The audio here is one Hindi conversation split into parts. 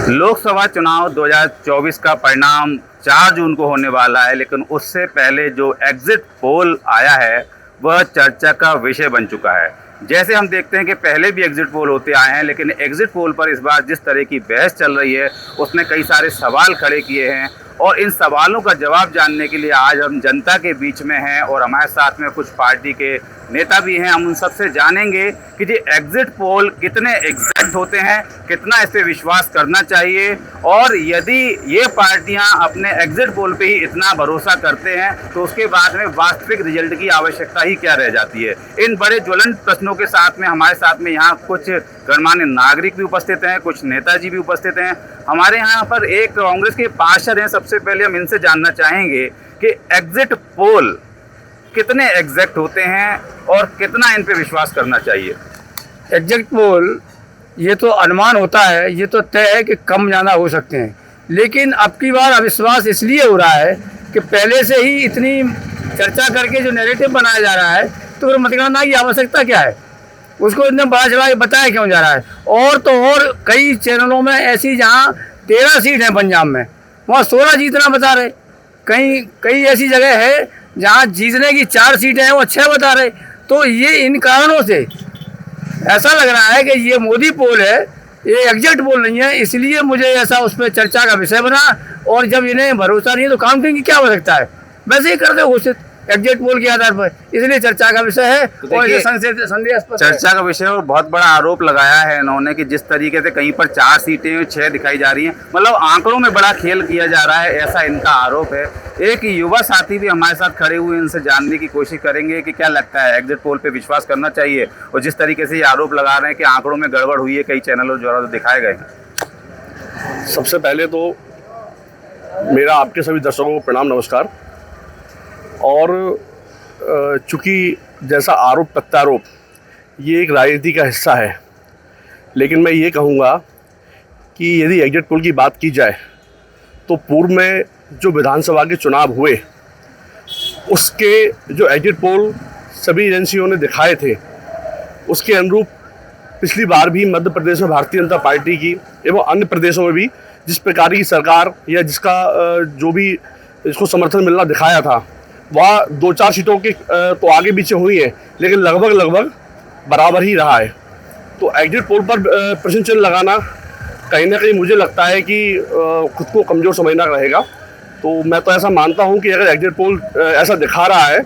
लोकसभा चुनाव 2024 का परिणाम 4 जून को होने वाला है, लेकिन उससे पहले जो एग्जिट पोल आया है वह चर्चा का विषय बन चुका है। जैसे हम देखते हैं कि पहले भी एग्जिट पोल होते आए हैं, लेकिन एग्जिट पोल पर इस बार जिस तरह की बहस चल रही है उसने कई सारे सवाल खड़े किए हैं और इन सवालों का जवाब जानने के लिए आज हम जनता के बीच में हैं और हमारे साथ में कुछ पार्टी के नेता भी हैं। हम उन सबसे जानेंगे कि ये एग्जिट पोल कितने एग्जैक्ट होते हैं, कितना इस पे विश्वास करना चाहिए और यदि ये पार्टियां अपने एग्जिट पोल पे ही इतना भरोसा करते हैं तो उसके बाद में वास्तविक रिजल्ट की आवश्यकता ही क्या रह जाती है। इन बड़े ज्वलंत प्रश्नों के साथ में हमारे साथ में यहाँ कुछ गणमान्य नागरिक भी उपस्थित हैं, कुछ नेताजी भी उपस्थित हैं। हमारे यहाँ पर एक कांग्रेस के पार्षद हैं। सबसे पहले हम इनसे जानना चाहेंगे कि एग्जिट पोल कितने एग्जैक्ट होते हैं और कितना इन पे विश्वास करना चाहिए। एग्जैक्ट पोल ये तो अनुमान होता है, ये तो तय है कि कम ज़्यादा हो सकते हैं, लेकिन अब की बार अविश्वास इसलिए हो रहा है कि पहले से ही इतनी चर्चा करके जो नैरेटिव बनाया जा रहा है तो फिर मतगणना की आवश्यकता क्या है, उसको इतना बड़ा चढ़ा के बताया क्यों जा रहा है। और तो और कई चैनलों में ऐसी जहाँ 13 सीट है पंजाब में, वहाँ 16 जीतना बता रहे। कई ऐसी जगह है जहाँ जीतने की 4 सीटें हैं वो 6 बता रहे। तो ये इन कारणों से ऐसा लग रहा है कि ये मोदी पोल है, ये एग्जैक्ट पोल नहीं है, इसलिए मुझे ऐसा उस पर चर्चा का विषय बना। और जब इन्हें भरोसा नहीं है तो काउंटिंग की क्या आवश्यकता है, वैसे ही कर दे घोषित एग्जैक्ट पोल के आधार पर, इसलिए चर्चा का विषय है। और ये संदेह चर्चा का विषय और बहुत बड़ा आरोप लगाया है इन्होंने कि जिस तरीके से कहीं पर 4 सीटें 6 दिखाई जा रही हैं, मतलब आंकड़ों में बड़ा खेल किया जा रहा है, ऐसा इनका आरोप है। एक युवा साथी भी हमारे साथ खड़े हुए, इनसे जानने की कोशिश करेंगे कि क्या लगता है एग्जिट पोल पे विश्वास करना चाहिए और जिस तरीके से ये आरोप लगा रहे हैं कि आंकड़ों में गड़बड़ हुई है कई चैनलों द्वारा तो दिखाए गए हैं। सबसे पहले तो मेरा आपके सभी दर्शकों को प्रणाम, नमस्कार। और चूँकि जैसा आरोप प्रत्यारोप ये एक राजनीति का हिस्सा है, लेकिन मैं ये कहूँगा कि यदि एग्जिट पोल की बात की जाए तो पूर्व में जो विधानसभा के चुनाव हुए उसके जो एग्जिट पोल सभी एजेंसियों ने दिखाए थे उसके अनुरूप पिछली बार भी मध्य प्रदेश में भारतीय जनता पार्टी की एवं अन्य प्रदेशों में भी जिस प्रकार की सरकार या जिसका जो भी इसको समर्थन मिलना दिखाया था वह 2-4 सीटों के तो आगे पीछे हुई है, लेकिन लगभग बराबर ही रहा है। तो एग्जिट पोल पर प्रश्न चिन्ह लगाना कहीं ना कहीं मुझे लगता है कि खुद को कमज़ोर समझना रहेगा। तो मैं तो ऐसा मानता हूं कि अगर एग्जिट पोल ऐसा दिखा रहा है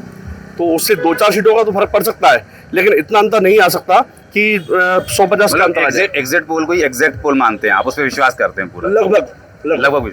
तो उससे 2-4 सीटों का तो फर्क पड़ सकता है, लेकिन इतना अंतर नहीं आ सकता कि 150 का अंतर आ जाए। एग्जिट पोल को ही एग्जैक्ट पोल मानते हैं आप, उस पर विश्वास करते हैं? पूरा लगभग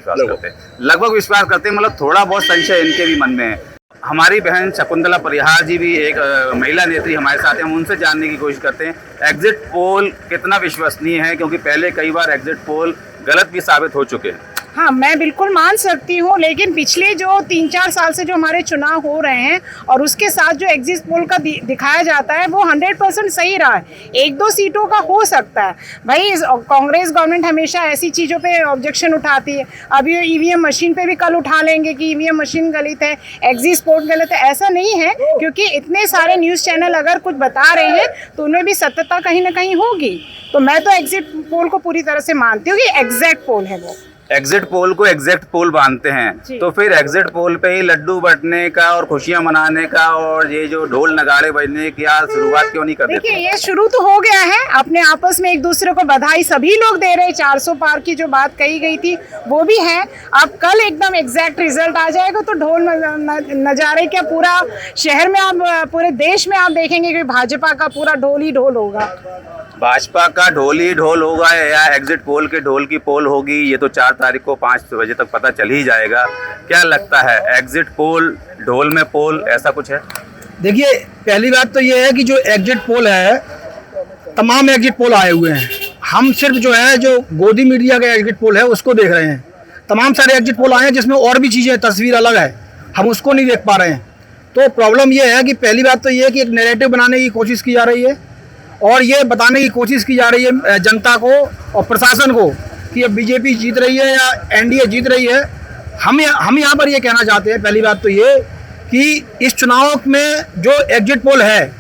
विश्वास करते हैं, मतलब थोड़ा बहुत संशय इनके भी मन में है। हमारी बहन शकुंतला परिहार जी भी एक महिला नेत्री हमारे साथ हैं, हम उनसे जानने की कोशिश करते हैं एग्जिट पोल कितना विश्वसनीय है, क्योंकि पहले कई बार एग्जिट पोल गलत भी साबित हो चुके हैं। हाँ, मैं बिल्कुल मान सकती हूँ, लेकिन पिछले जो 3-4 साल से जो हमारे चुनाव हो रहे हैं और उसके साथ जो एग्जिट पोल का दिखाया जाता है वो 100% सही रहा है। 1-2 सीटों का हो सकता है भाई। कांग्रेस गवर्नमेंट हमेशा ऐसी चीज़ों पे ऑब्जेक्शन उठाती है। अभी ईवीएम मशीन पे भी कल उठा लेंगे कि ईवीएम मशीन गलत है, एग्जिट पोल गलत है। ऐसा नहीं है, क्योंकि इतने सारे न्यूज़ चैनल अगर कुछ बता रहे हैं तो उनमें भी सत्यता कहीं ना कहीं होगी। तो मैं तो एग्जिट पोल को पूरी तरह से मानती हूँ कि एग्जैक्ट पोल है वो। एग्जिट पोल को एग्जैक्ट पोल मानते हैं तो फिर एग्जिट पोल पे ही लड्डू बंटने का और खुशियां मनाने का और ये जो ढोल नगाड़े बजने की शुरुआत क्यों नहीं कर देते? देखिए, ये शुरू तो हो गया है, अपने आपस में एक दूसरे को बधाई सभी लोग दे रहे। 400 पार की जो बात कही गई थी वो भी है। अब कल एकदम एग्जैक्ट रिजल्ट आ जाएगा तो ढोल नजारे क्या पूरा शहर में, आप पूरे देश में आप देखेंगे कि भाजपा का पूरा ढोल ही ढोल होगा। भाजपा का ढोल ही ढोल होगा या एग्जिट पोल के ढोल की पोल होगी, ये तो 4 तारीख को 5 बजे तक पता चल ही जाएगा। क्या लगता है, एग्जिट पोल ढोल में पोल ऐसा कुछ है? देखिए, पहली बात तो ये है कि जो एग्जिट पोल है, तमाम एग्जिट पोल आए हुए हैं। हम सिर्फ जो है जो गोदी मीडिया का एग्जिट पोल है उसको देख रहे हैं। तमाम सारे एग्जिट पोल आए हैं जिसमें और भी चीज़ें, तस्वीर अलग है, हम उसको नहीं देख पा रहे हैं। तो प्रॉब्लम ये है कि पहली बात तो ये है कि एक नैरेटिव बनाने की कोशिश की जा रही है और ये बताने की कोशिश की जा रही है जनता को और प्रशासन को कि अब बीजेपी जीत रही है या एनडीए जीत रही है। हम यहाँ पर ये कहना चाहते हैं, पहली बात तो ये कि इस चुनाव में जो एग्जिट पोल है,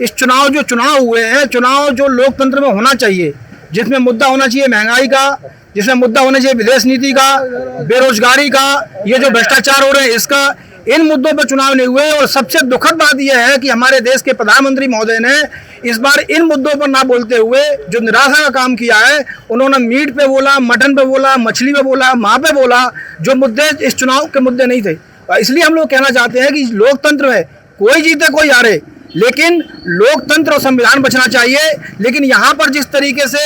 इस चुनाव हुए हैं, चुनाव जो लोकतंत्र में होना चाहिए, जिसमें मुद्दा होना चाहिए महंगाई का, जिसमें मुद्दा होना चाहिए विदेश नीति का, बेरोजगारी का, ये जो भ्रष्टाचार हो रहे हैं इसका, इन मुद्दों पर चुनाव नहीं हुए। और सबसे दुखद बात यह है कि हमारे देश के प्रधानमंत्री महोदय ने इस बार इन मुद्दों पर ना बोलते हुए जो निराशा का काम किया है, उन्होंने मीट पे बोला, मटन पे बोला, मछली पे बोला, माँ पे बोला, जो मुद्दे इस चुनाव के मुद्दे नहीं थे। इसलिए हम लोग कहना चाहते हैं कि लोकतंत्र में कोई जीते कोई हारे, लेकिन लोकतंत्र और संविधान बचना चाहिए। लेकिन यहाँ पर जिस तरीके से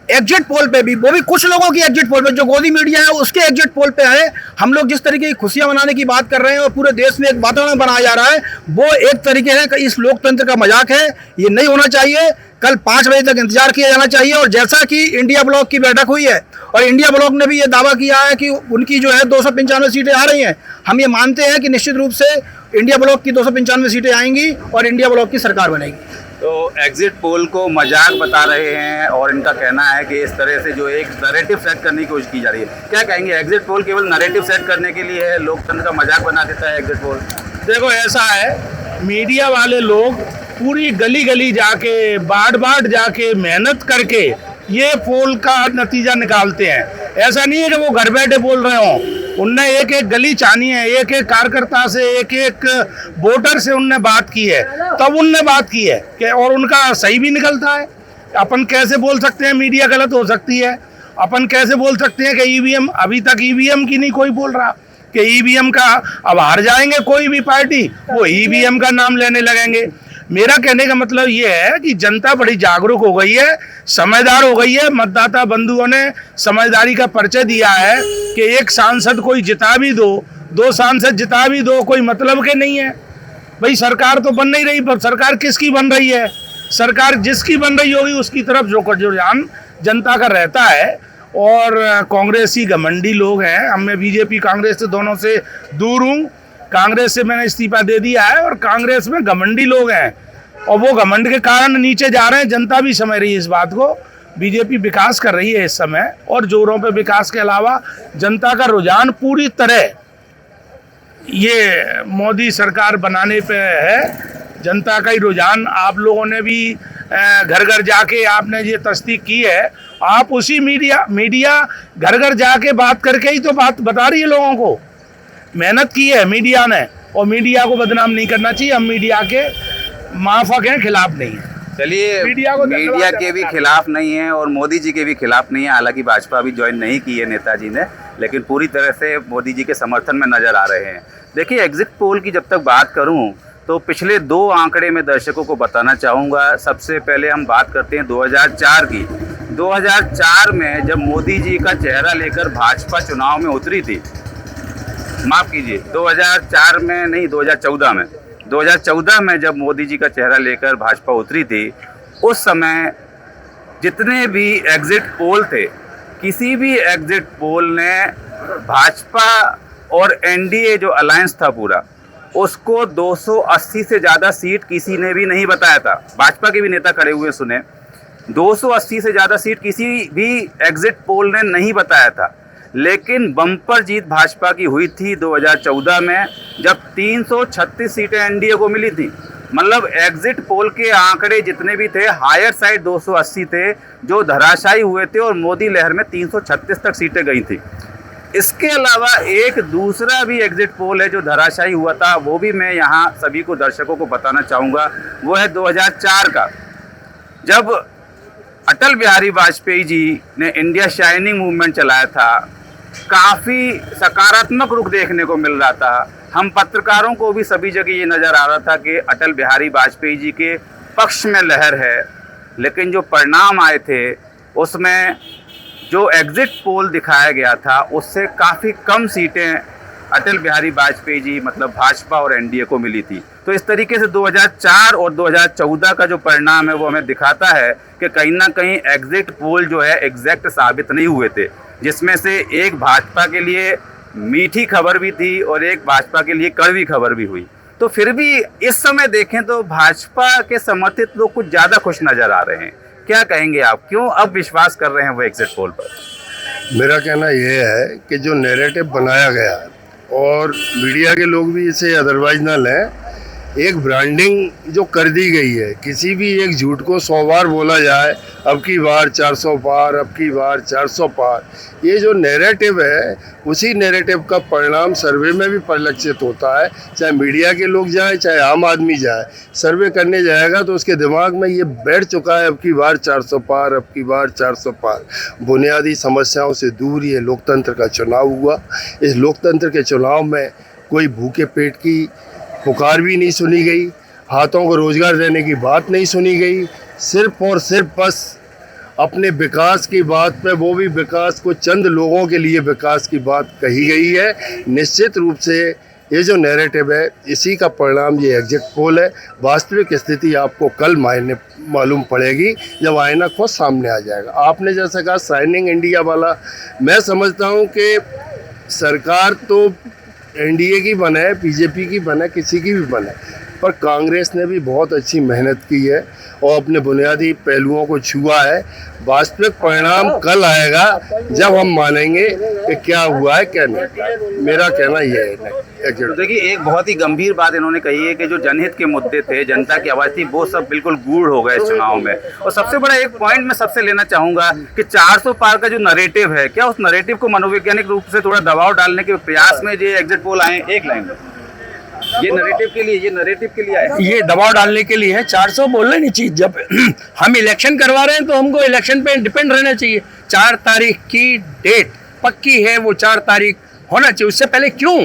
एग्जिट पोल पे भी, वो भी कुछ लोगों की एग्जिट पोल पे, जो गोदी मीडिया है उसके एग्जिट पोल पे है, हम लोग जिस तरीके की खुशियां मनाने की बात कर रहे हैं और पूरे देश में एक वातावरण बनाया जा रहा है, वो एक तरीके है कि इस लोकतंत्र का मजाक है, ये नहीं होना चाहिए। कल 5 बजे तक इंतजार किया जाना चाहिए। और जैसा कि इंडिया ब्लॉक की बैठक हुई है और इंडिया ब्लॉक ने भी ये दावा किया है कि उनकी जो है 295 सीटें आ रही हैं, हम ये मानते हैं कि निश्चित रूप से इंडिया ब्लॉक की 295 सीटें आएंगी और इंडिया ब्लॉक की सरकार बनेगी। तो एग्जिट पोल को मजाक बता रहे हैं और इनका कहना है कि इस तरह से जो एक नैरेटिव सेट करने की कोशिश की जा रही है, क्या कहेंगे? एग्जिट पोल केवल नैरेटिव सेट करने के लिए है, लोकतंत्र का मजाक बना देता है एग्जिट पोल? देखो ऐसा है, मीडिया वाले लोग पूरी गली गली जाके, बाट बाट जाके, मेहनत करके ये पोल का नतीजा निकालते हैं। ऐसा नहीं है कि वो घर बैठे बोल रहे हों, उनने एक एक गली छानी है, एक एक कार्यकर्ता से, एक एक वोटर से उनने बात की है, तब उनने बात की है कि, और उनका सही भी निकलता है। अपन कैसे बोल सकते हैं मीडिया गलत हो सकती है? अपन कैसे बोल सकते हैं कि ईवीएम, अभी तक ईवीएम की नहीं कोई बोल रहा कि ईवीएम का, अब हार जाएंगे कोई भी पार्टी, वो ईवीएम का नाम लेने लगेंगे। मेरा कहने का मतलब ये है कि जनता बड़ी जागरूक हो गई है, समझदार हो गई है। मतदाता बंधुओं ने समझदारी का परिचय दिया है कि एक सांसद कोई जिता भी दो, 2 सांसद जिता भी दो, कोई मतलब के नहीं है। भाई सरकार तो बन नहीं रही, पर सरकार किसकी बन रही है? सरकार जिसकी बन रही होगी उसकी तरफ जो रुझान जनता का रहता है। और कांग्रेसी घमंडी लोग हैं, मैं बीजेपी कांग्रेस से दोनों से दूर हूँ। कांग्रेस से मैंने इस्तीफा दे दिया है और कांग्रेस में घमंडी लोग हैं और वो घमंड के कारण नीचे जा रहे हैं। जनता भी समझ रही है इस बात को। बीजेपी विकास कर रही है इस समय और जोरों पे विकास के अलावा जनता का रुझान पूरी तरह ये मोदी सरकार बनाने पे है। जनता का ही रुझान, आप लोगों ने भी घर घर जाके आपने ये तस्दीक की है। आप उसी मीडिया घर घर जाके बात करके ही तो बात बता रही है लोगों को। मेहनत की है मीडिया ने और मीडिया को बदनाम नहीं करना चाहिए। हम मीडिया के माफक हैं, खिलाफ नहीं है। चलिए, मीडिया के भी खिलाफ नहीं है और मोदी जी के भी खिलाफ नहीं है। हालांकि भाजपा भी ज्वाइन नहीं की है नेताजी ने, लेकिन पूरी तरह से मोदी जी के समर्थन में नजर आ रहे हैं। देखिए, एग्जिट पोल की जब तक बात करूं तो पिछले 2 आंकड़े में दर्शकों को बताना चाहूँगा। सबसे पहले हम बात करते हैं 2004 की। 2004 में जब मोदी जी का चेहरा लेकर भाजपा चुनाव में उतरी थी, माफ़ कीजिए 2004 में नहीं, 2014 में जब मोदी जी का चेहरा लेकर भाजपा उतरी थी, उस समय जितने भी एग्जिट पोल थे, किसी भी एग्जिट पोल ने भाजपा और एनडीए जो अलायंस था पूरा, उसको 280 से ज़्यादा सीट किसी ने भी नहीं बताया था। भाजपा के भी नेता खड़े हुए सुने, 280 से ज़्यादा सीट किसी भी एग्जिट पोल ने नहीं बताया था। लेकिन बम्पर जीत भाजपा की हुई थी 2014 में, जब 336 सीटें एनडीए को मिली थी। मतलब एग्जिट पोल के आंकड़े जितने भी थे, हायर साइड 280 थे जो धराशायी हुए थे और मोदी लहर में 336 तक सीटें गई थी। इसके अलावा एक दूसरा भी एग्जिट पोल है जो धराशायी हुआ था, वो भी मैं यहाँ सभी को दर्शकों को बताना चाहूँगा। वो है 2004 का, जब अटल बिहारी वाजपेयी जी ने इंडिया शाइनिंग मूवमेंट चलाया था। काफ़ी सकारात्मक रुख देखने को मिल रहा था। हम पत्रकारों को भी सभी जगह ये नज़र आ रहा था कि अटल बिहारी वाजपेयी जी के पक्ष में लहर है। लेकिन जो परिणाम आए थे उसमें जो एग्जिट पोल दिखाया गया था, उससे काफ़ी कम सीटें अटल बिहारी वाजपेयी जी मतलब भाजपा और एनडीए को मिली थी। तो इस तरीके से 2004 और 2014 का जो परिणाम है वो हमें दिखाता है कि कहीं ना कहीं एग्जिट पोल जो है एग्जैक्ट साबित नहीं हुए थे, जिसमें से एक भाजपा के लिए मीठी खबर भी थी और एक भाजपा के लिए कड़वी खबर भी हुई। तो फिर भी इस समय देखें तो भाजपा के समर्थित लोग कुछ ज़्यादा खुश नज़र आ रहे हैं। क्या कहेंगे आप, क्यों अब विश्वास कर रहे हैं वो एग्जिट पोल पर? मेरा कहना यह है कि जो नैरेटिव बनाया गया और मीडिया के लोग भी इसे अदरवाइज ना लें एक ब्रांडिंग जो कर दी गई है, किसी भी एक झूठ को 100 बार बोला जाए, अब की बार 400 पार, अब की बार 400 पार, ये जो नैरेटिव है उसी नैरेटिव का परिणाम सर्वे में भी परिलक्षित होता है। चाहे मीडिया के लोग जाएं, चाहे आम आदमी जाए, सर्वे करने जाएगा तो उसके दिमाग में ये बैठ चुका है अब की बार 400 पार, अब की बार 400 पार। बुनियादी समस्याओं से दूर ये लोकतंत्र का चुनाव हुआ। इस लोकतंत्र के चुनाव में कोई भूखे पेट की पुकार भी नहीं सुनी गई, हाथों को रोजगार देने की बात नहीं सुनी गई। सिर्फ और सिर्फ बस अपने विकास की बात पे, वो भी विकास को चंद लोगों के लिए विकास की बात कही गई है। निश्चित रूप से ये जो नैरेटिव है इसी का परिणाम ये एग्जिट पोल है। वास्तविक स्थिति आपको कल मालूम पड़ेगी जब आईना खुद सामने आ जाएगा। आपने जैसा कहा शाइनिंग इंडिया वाला, मैं समझता हूँ कि सरकार तो एनडीए की बने, बीजेपी की बने, किसी की भी बने, पर कांग्रेस ने भी बहुत अच्छी मेहनत की है और अपने बुनियादी पहलुओं को छुआ है। वास्तविक परिणाम कल आएगा जब हम मानेंगे कि क्या हुआ है क्या नहीं। मेरा कहना यह है। तो देखिए, एक बहुत ही गंभीर बात इन्होंने कही है कि जो जनहित के मुद्दे थे, जनता की आवाज़ थी, वो सब बिल्कुल गूढ़ हो गए इस चुनाव में। और सबसे बड़ा एक पॉइंट मैं सबसे लेना चाहूँगा कि 400 पार का जो नरेटिव है, क्या उस नरेटिव को मनोवैज्ञानिक रूप से थोड़ा दबाव डालने के प्रयास में ये एग्जिट पोल आए? एक लाइन में ये नरेटिव के लिए आए, ये दबाव डालने के लिए है। 400 बोलना नहीं चाहिए। जब हम इलेक्शन करवा रहे हैं तो हमको इलेक्शन पे डिपेंड रहना चाहिए। 4 तारीख की डेट पक्की है, वो 4 तारीख होना चाहिए। उससे पहले क्यों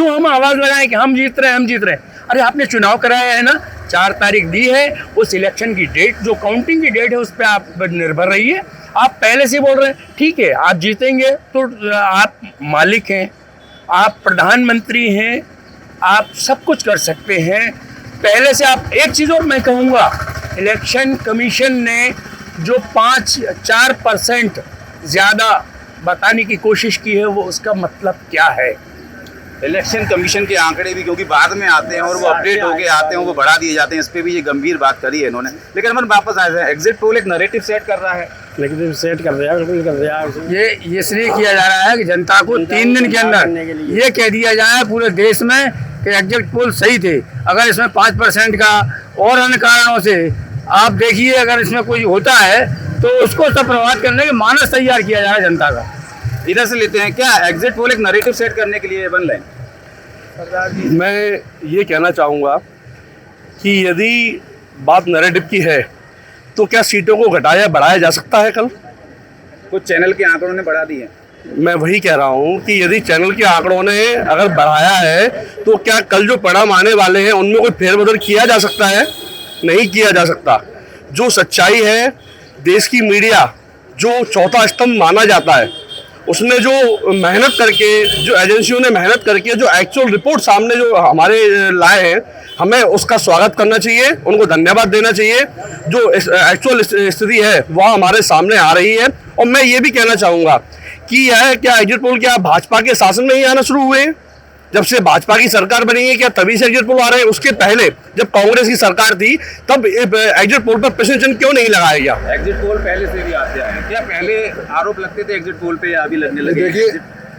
हम आवाज़ लगाएं कि हम जीत रहे हैं। अरे आपने चुनाव कराया है ना, 4 तारीख दी है, उस इलेक्शन की डेट जो काउंटिंग की डेट है उस पर आप निर्भर रहिए। आप पहले से बोल रहे हैं ठीक है आप जीतेंगे तो आप मालिक हैं, आप प्रधानमंत्री हैं, आप सब कुछ कर सकते हैं पहले से। आप एक चीज़ और मैं कहूँगा, इलेक्शन कमीशन ने जो 4% ज़्यादा बताने की कोशिश की है वो उसका मतलब क्या है? इलेक्शन कमीशन के आंकड़े भी क्योंकि बाद में आते हैं और वो अपडेट होके आते हैं, वो बढ़ा दिए जाते हैं, इस पर भी ये गंभीर बात करी है इन्होंने। लेकिन हम वापस आए हैं, एग्जिट पोल एक नैरेटिव सेट कर रहा है, बिल्कुल कर दिया। ये इसलिए किया जा रहा है कि जनता को 3 दिन के अंदर ये कह दिया जाए पूरे देश में कि एग्जिट पोल सही थे। अगर इसमें 5% का और अन्य कारणों से आप देखिए, अगर इसमें कोई होता है तो उसको सब प्रभावित करने के मानस तैयार किया जा रहा है जनता का। इधर से लेते हैं, क्या एग्जिट पोल एक नैरेटिव सेट करने के लिए बन रहे हैं? मैं ये कहना चाहूँगा कि यदि बात नैरेटिव की है तो क्या सीटों को घटाया बढ़ाया जा सकता है? कल कुछ चैनल के आंकड़ों ने बढ़ा दी है। मैं वही कह रहा हूँ कि यदि चैनल के आंकड़ों ने अगर बढ़ाया है तो क्या कल जो परिणाम आने वाले हैं उनमें कोई फेरबदल किया जा सकता है? नहीं किया जा सकता। जो सच्चाई है, देश की मीडिया जो चौथा स्तंभ माना जाता है, उसने जो मेहनत करके, जो एजेंसियों ने मेहनत करके जो एक्चुअल रिपोर्ट सामने जो हमारे लाए हैं, हमें उसका स्वागत करना चाहिए, उनको धन्यवाद देना चाहिए। जो एक्चुअल स्थिति है वह हमारे सामने आ रही है। और मैं ये भी कहना चाहूँगा कि यह क्या एग्जिट पोल क्या भाजपा के शासन में ही आना शुरू हुए हैं? जब से भाजपा की सरकार बनी है क्या तभी से एग्जिट पोल आ रहे हैं? उसके पहले जब कांग्रेस की सरकार थी तब एग्जिट पोल पर प्रश्न चिन्ह क्यों नहीं लगाया गया? एग्जिट पोल पहले से भी आते आए हैं। क्या पहले आरोप लगते थे एग्जिट पोल पे या अभी लगने लगे?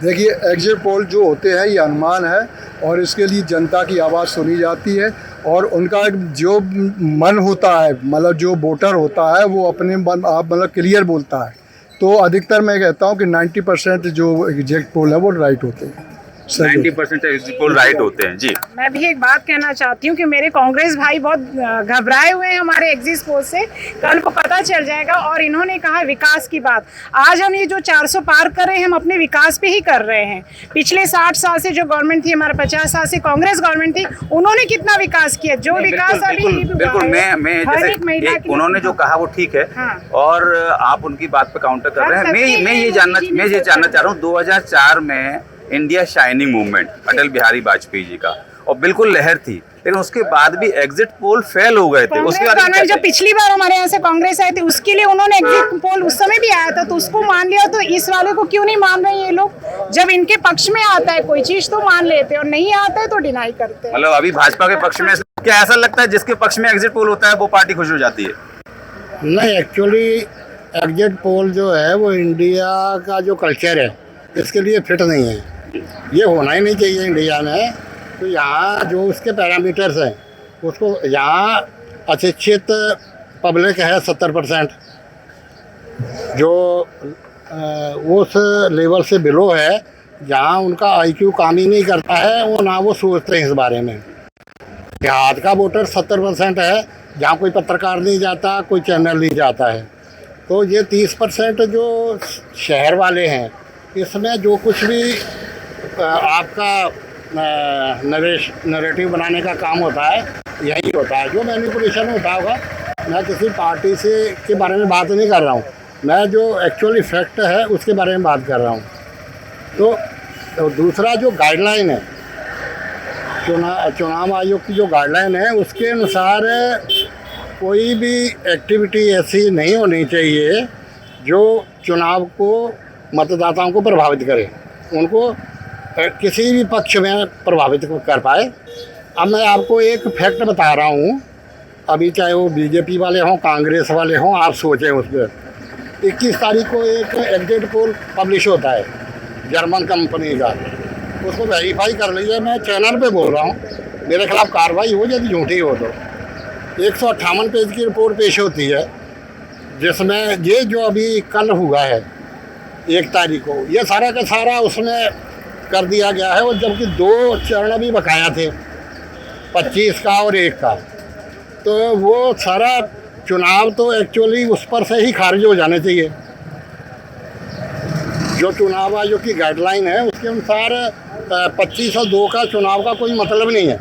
देखिए एग्जिट पोल जो होते हैं ये अनुमान है और इसके लिए जनता की आवाज़ सुनी जाती है और उनका जो मन होता है, मतलब जो वोटर होता है वो अपने मतलब क्लियर बोलता है। तो अधिकतर मैं कहता हूँ कि 90% जो एग्जिट पोल है वो राइट होते हैं। 90% एग्जिट पोल राइट होते हैं। जी, मैं भी एक बात कहना चाहती हूँ कि मेरे कांग्रेस भाई बहुत घबराए हुए हैं हमारे एग्जिट पोल से। कल को पता चल जाएगा। और इन्होंने कहा विकास की बात। आज हम ये जो 400 पार कर रहे हैं हम अपने विकास पे ही कर रहे हैं। पिछले 60 साल से जो गवर्नमेंट थी, हमारे 50 साल से कांग्रेस गवर्नमेंट थी, उन्होंने कितना विकास किया? जो विकास अभी बिल्कुल मैं जैसे उन्होंने जो कहा वो ठीक है। हाँ। और आप उनकी बात पे काउंटर कर रहे हैं। मैं ये जानना चाह रहा हूँ, 2004 में India shining movement Atal Bihari Vajpayee ji का, और बिल्कुल लहर थी, लेकिन उसके बाद भी एग्जिट पोल फेल हो गए थे। उसके बाद जब पिछली बार हमारे यहाँ से कांग्रेस आई थी उसके लिए उन्होंने एग्जिट पोल उस समय भी आया था तो उसको मान लिया, तो इस वाले को क्यों नहीं मान रहे ये लोग? जब इनके पक्ष में आता है कोई चीज तो मान लेते हैं और नहीं आता है तो डिनाई करते हैं। मतलब अभी भाजपा के पक्ष में क्या ऐसा लगता है जिसके पक्ष में एग्जिट पोल होता है वो पार्टी खुश हो जाती है? नहीं, एक्चुअली एग्जिट पोल जो है वो इंडिया का जो कल्चर है इसके लिए फिट नहीं है। ये होना ही नहीं चाहिए इंडिया में। तो यहाँ जो उसके पैरामीटर्स हैं उसको यहाँ अशिक्षित पब्लिक है 70%, जो उस लेवल से बिलो है जहाँ उनका IQ काम ही नहीं करता है, वो ना वो सोचते हैं इस बारे में। देहात का वोटर 70% है, जहाँ कोई पत्रकार नहीं जाता, कोई चैनल नहीं जाता है। तो ये 30% जो शहर वाले हैं, इसमें जो कुछ भी आपका नरेटिव बनाने का काम होता है यही होता है। जो मैनिपुलेशन होता होगा, मैं किसी पार्टी से के बारे में बात नहीं कर रहा हूँ, मैं जो एक्चुअली फैक्ट है उसके बारे में बात कर रहा हूँ। तो दूसरा जो गाइडलाइन है, चुनाव आयोग की जो गाइडलाइन है, उसके अनुसार कोई भी एक्टिविटी ऐसी नहीं होनी चाहिए जो चुनाव को, मतदाताओं को प्रभावित करे, उनको किसी भी पक्ष में प्रभावित कर पाए। अब मैं आपको एक फैक्ट बता रहा हूँ, अभी चाहे वो बीजेपी वाले हों, कांग्रेस वाले हों, आप सोचें उस पर। 21 तारीख को एक एग्जिट पोल पब्लिश होता है जर्मन कंपनी का, उसको वेरीफाई कर लीजिए। मैं चैनल पे बोल रहा हूँ, मेरे खिलाफ कार्रवाई हो यदि झूठी हो तो। 158 पेज की रिपोर्ट पेश होती है, जिसमें ये जो अभी कल हुआ है 1 तारीख को, ये सारा का सारा उसमें कर दिया गया है। और जबकि 2 चरण भी बकाया थे, 25 का और 1 का, तो वो सारा चुनाव तो एक्चुअली उस पर से ही खारिज हो जाने चाहिए। जो चुनाव आयोग की गाइडलाइन है उसके अनुसार 25 और 2 का चुनाव का कोई मतलब नहीं है।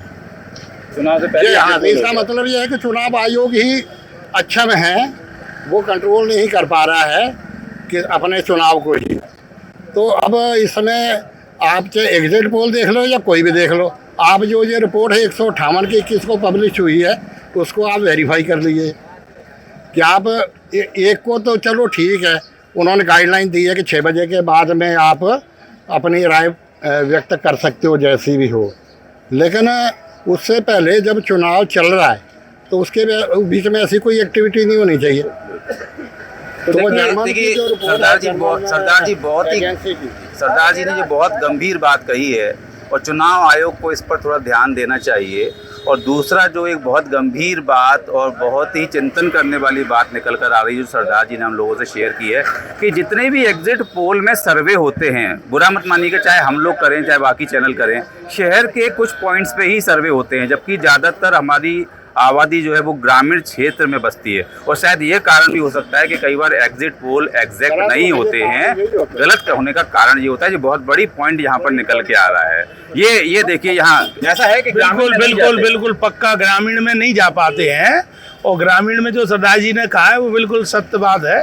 चुनाव से पहले हाँ, इसका मतलब ये है कि चुनाव आयोग ही अच्छा में है, वो कंट्रोल नहीं कर पा रहा है कि अपने चुनाव को ही। तो अब इसमें आप चाहे एग्जिट पोल देख लो या कोई भी देख लो, आप जो ये रिपोर्ट है 158 की 21 को पब्लिश हुई है, उसको आप वेरीफाई कर लीजिए कि आप एक को तो चलो ठीक है, उन्होंने गाइडलाइन दी है कि 6 बजे के बाद में आप अपनी राय व्यक्त कर सकते हो जैसी भी हो, लेकिन उससे पहले जब चुनाव चल रहा है तो उसके बीच में ऐसी कोई एक्टिविटी नहीं होनी चाहिए। तो देखिए सरदार जी ने जो बहुत गंभीर बात कही है, और चुनाव आयोग को इस पर थोड़ा ध्यान देना चाहिए। और दूसरा जो एक बहुत गंभीर बात और बहुत ही चिंतन करने वाली बात निकल कर आ रही है, जो सरदार जी ने हम लोगों से शेयर की है, कि जितने भी एग्जिट पोल में सर्वे होते हैं, बुरा मत मानिएगा, चाहे हम लोग करें चाहे बाकी चैनल करें, शहर के कुछ पॉइंट्स पे ही सर्वे होते हैं, जबकि ज़्यादातर हमारी आबादी जो है वो ग्रामीण क्षेत्र में बसती है। और शायद ये कारण भी हो सकता है कि कई बार एग्जिट पोल एग्जैक्ट नहीं होते हैं। गलत होने का कारण ये होता है, जो बहुत बड़ी पॉइंट यहाँ पर निकल के आ रहा है। ये देखिए यहाँ ऐसा है कि बिल्कुल पक्का ग्रामीण में नहीं जा पाते हैं। और ग्रामीण में जो सरदार जी ने कहा है वो बिल्कुल सत्य बात है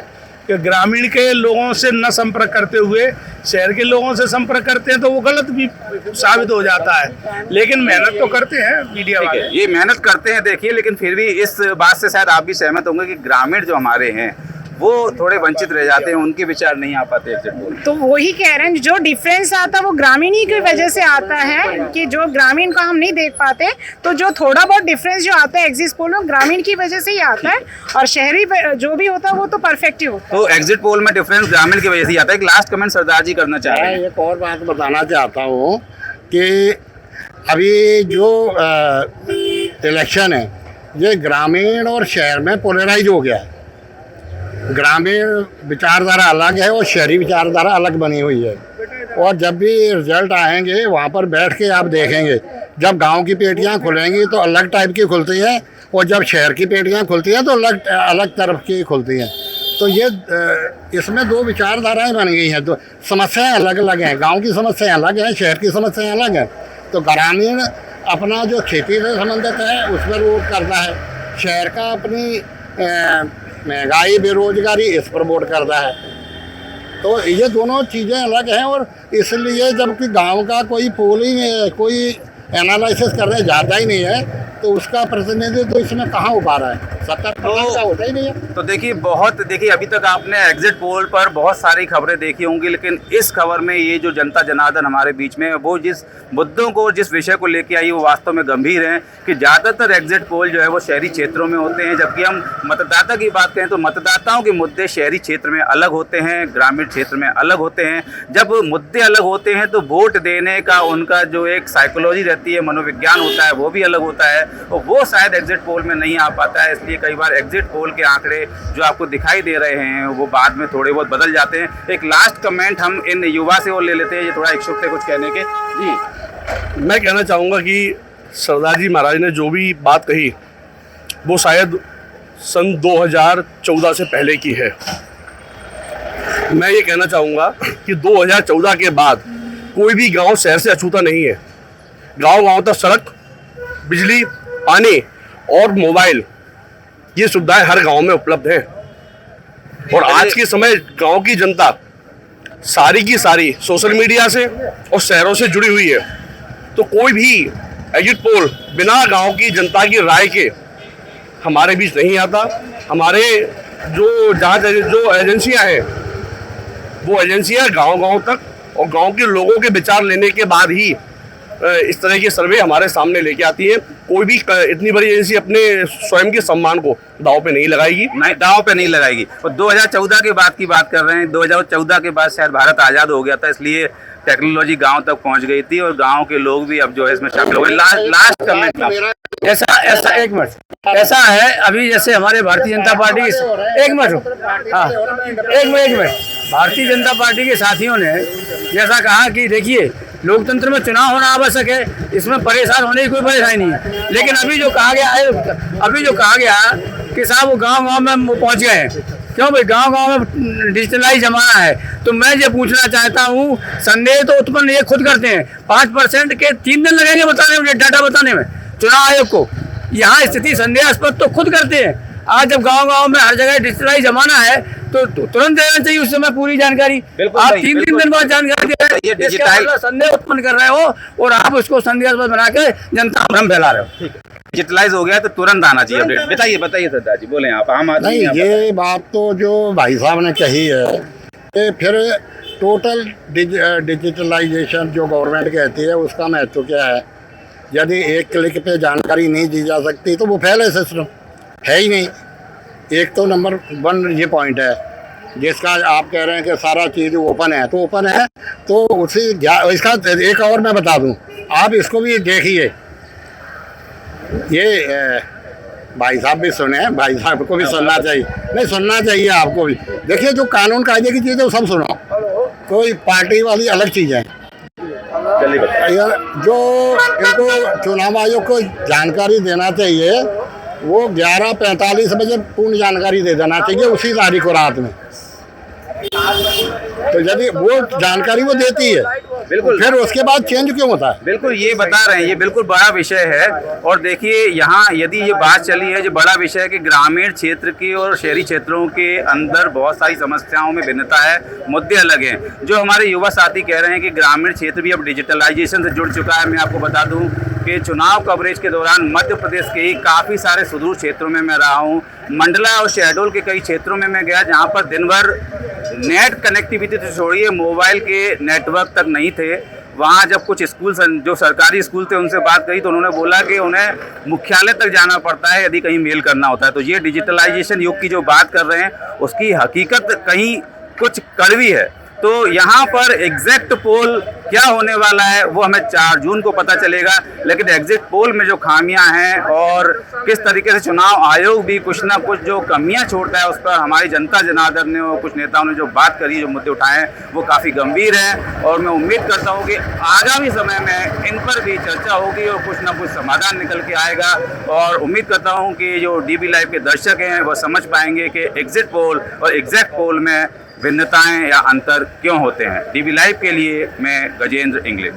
कि ग्रामीण के लोगों से न संपर्क करते हुए शहर के लोगों से संपर्क करते हैं, तो वो गलत भी साबित हो जाता है। लेकिन मेहनत तो करते हैं मीडिया वाले, ये मेहनत करते हैं देखिए, लेकिन फिर भी इस बात से शायद आप भी सहमत होंगे कि ग्रामीण जो हमारे हैं वो थोड़े वंचित रह जाते हैं, उनके विचार नहीं आ पाते एग्जिट पोल। तो वही कह रहे हैं, जो डिफरेंस आता है वो ग्रामीणी की वजह से आता है कि जो ग्रामीण को हम नहीं देख पाते, तो जो थोड़ा बहुत डिफरेंस जो आता है एग्जिट पोल में, ग्रामीण की वजह से ही आता है। और शहरी जो भी होता है वो तो परफेक्ट ही होता है। तो एग्जिट पोल में डिफरेंस ग्रामीण की वजह से ही आता है। एक लास्ट कमेंट सरदार जी करना चाह रहे हैं। मैं एक और बात बताना चाहता हूँ कि अभी जो इलेक्शन है, ये ग्रामीण और शहर में पोलराइज हो गया है। ग्रामीण विचारधारा अलग है और शहरी विचारधारा अलग बनी हुई है। और जब भी रिजल्ट आएंगे वहाँ पर बैठ के आप देखेंगे, जब गांव की पेटियाँ खुलेंगी तो अलग टाइप की खुलती हैं, और जब शहर की पेटियाँ खुलती हैं तो अलग तरफ की खुलती हैं। तो ये इसमें 2 विचारधाराएं बन गई हैं, तो समस्याएं अलग अलग हैं। गांव की समस्याएं अलग हैं, शहर की समस्याएं अलग हैं। तो ग्रामीण अपना जो खेती से संबंधित है उस पर वोट करता है, शहर का अपनी महंगाई बेरोजगारी इस पर वोट करता है। तो ये दोनों चीज़ें अलग हैं। और इसलिए जबकि गांव का कोई पोलिंग, कोई एनालिसिस करने जाता ही नहीं है, तो उसका प्रतिनिधित्व तो इसमें कहाँ हो पा रहा है? 70% का होता ही नहीं है। तो देखिए अभी तक आपने एग्जिट पोल पर बहुत सारी खबरें देखी होंगी, लेकिन इस खबर में ये जो जनता जनार्दन हमारे बीच में वो जिस मुद्दों को, जिस विषय को लेके आई, वो वास्तव में गंभीर है कि ज़्यादातर एग्जिट पोल जो है वो शहरी क्षेत्रों में होते हैं। जबकि हम मतदाता की बात करें तो मतदाताओं के मुद्दे शहरी क्षेत्र में अलग होते हैं, ग्रामीण क्षेत्र में अलग होते हैं। जब मुद्दे अलग होते हैं तो वोट देने का उनका जो एक साइकोलॉजी रहती है, मनोविज्ञान होता है, वो भी अलग होता है। और वो शायद एग्जिट पोल में नहीं आ पाता है, इसलिए कई बार एग्जिट पोल के आंकड़े जो आपको दिखाई दे रहे हैं वो बाद में थोड़े बहुत बदल जाते हैं। एक लास्ट कमेंट हम इन युवा से और ले लेते हैं, ये थोड़ा इच्छुक थे कुछ कहने के। जी, मैं कहना चाहूँगा कि सरदार जी महाराज ने जो भी बात कही वो शायद सन 2014 से पहले की है। मैं ये कहना चाहूँगा कि 2014 के बाद कोई भी गांव शहर से अछूता नहीं है। गांव-गांव तक सड़क, बिजली, पानी और मोबाइल, ये सुविधाएं हर गांव में उपलब्ध हैं। और आज के समय गांव की जनता सारी की सारी सोशल मीडिया से और शहरों से जुड़ी हुई है, तो कोई भी एग्जिट पोल बिना गांव की जनता की राय के हमारे बीच नहीं आता। हमारे जो एजेंसियां हैं वो एजेंसियां गांव-गांव तक और गांव के लोगों के विचार लेने के बाद ही इस तरह के सर्वे हमारे सामने लेके आती है। कोई भी इतनी बड़ी एजेंसी अपने स्वयं के सम्मान को दांव पे नहीं लगाएगी। नहीं, दांव पे नहीं लगाएगी। और 2014 के बाद की बात कर रहे हैं, 2014 के बाद शायद भारत आज़ाद हो गया था, इसलिए टेक्नोलॉजी गांव तक पहुंच गई थी और गांव के लोग भी अब जो है इसमें शामिल हो गए। लास्ट कमेंट, ऐसा एक मिनट, ऐसा है अभी जैसे हमारे भारतीय जनता पार्टी एक मिनट, हाँ एक मिनट, भारतीय जनता पार्टी के साथियों ने जैसा कहा कि देखिए लोकतंत्र में चुनाव होना आवश्यक है, इसमें परेशान होने की कोई परेशानी नहीं है, लेकिन अभी जो कहा गया कि साहब वो गांव-गांव में वो पहुंच गए हैं, क्यों भाई गांव-गांव में डिजिटलाइज जमाना है। तो मैं ये पूछना चाहता हूँ, संदेह तो उत्पन्न ये खुद करते हैं, 5% के 3 दिन लगेंगे बताने में, डाटा बताने में चुनाव आयोग को। यहाँ स्थिति संदेहास्पद तो खुद करते हैं। आज जब गांव-गांव में हर जगह डिजिटलाइज जमाना है तो तुरंत देना चाहिए उस समय पूरी जानकारी। आप 3 दिन बाद जानकारी दे रहे हैं, इसका मतलब संदेह उत्पन्न कर रहे हो और आप उसको संदेहास्पद बना के जनता भ्रम फैला रहे हो। डिजिटलाइज हो गया तो तुरंत आना चाहिए अपडेट। बताइए सरदार जी, बोले आप आम आदमी। नहीं, ये बात तो जो भाई साहब ने कही है कि फिर टोटल डिजिटलाइजेशन जो गवर्नमेंट कहती है उसका महत्व क्या है। यदि एक क्लिक पे जानकारी नहीं दी जा सकती तो वो फैले सिस्टम है ही नहीं। एक तो नंबर 1 ये पॉइंट है जिसका आप कह रहे हैं कि सारा चीज़ ओपन है, तो ओपन है तो उसी इसका एक और मैं बता दूं, आप इसको भी देखिए, ये भाई साहब भी सुने, भाई साहब को भी सुनना चाहिए, नहीं सुनना चाहिए आपको भी। देखिए जो कानून कायदे की चीज़ें वो सब सुनो, कोई पार्टी वाली अलग चीज़ है। जो इनको चुनाव आयोग को जानकारी देना चाहिए वो 11:45 बजे पूर्ण जानकारी दे देना चाहिए उसी तारीख को रात में। तो यदि वो जानकारी वो देती है बिल्कुल, फिर उसके बाद चेंज क्यों होता है? बिल्कुल ये बता रहे हैं, ये बिल्कुल बड़ा विषय है। और देखिए यहाँ यदि ये बात चली है, जो बड़ा विषय है कि ग्रामीण क्षेत्र की और शहरी क्षेत्रों के अंदर बहुत सारी समस्याओं में भिन्नता है, मुद्दे अलग हैं। जो हमारे युवा साथी कह रहे हैं कि ग्रामीण क्षेत्र भी अब डिजिटलाइजेशन से जुड़ चुका है। मैं आपको बता दूं कि चुनाव कवरेज के दौरान मध्य प्रदेश के ही काफ़ी सारे सुदूर क्षेत्रों में मैं रहा हूँ। मंडला और शहडोल के कई क्षेत्रों में मैं गया जहाँ पर दिन भर नेट कनेक्टिविटी तो छोड़िए, मोबाइल के नेटवर्क तक नहीं थे। वहाँ जब कुछ स्कूल जो सरकारी स्कूल थे उनसे बात करी तो उन्होंने बोला कि उन्हें मुख्यालय तक जाना पड़ता है यदि कहीं मेल करना होता है। तो ये डिजिटलाइजेशन युग की जो बात कर रहे हैं उसकी हकीकत कहीं कुछ कड़वी है। तो यहाँ पर एग्जैक्ट पोल क्या होने वाला है वो हमें 4 जून को पता चलेगा, लेकिन एग्जिट पोल में जो खामियां हैं और किस तरीके से चुनाव आयोग भी कुछ ना कुछ जो कमियां छोड़ता है उस पर हमारी जनता जनार्दन ने और कुछ नेताओं ने जो बात करी, जो मुद्दे उठाए हैं वो काफ़ी गंभीर हैं। और मैं उम्मीद करता हूँ कि आगामी समय में इन पर भी चर्चा होगी और कुछ ना कुछ समाधान निकल के आएगा। और उम्मीद करता हूँ कि जो DB लाइव के दर्शक हैं वह समझ पाएंगे कि एग्जिट पोल और एग्जैक्ट पोल में भिन्नताएं या अंतर क्यों होते हैं। DB लाइव के लिए मैं गजेंद्र इंग्लिश।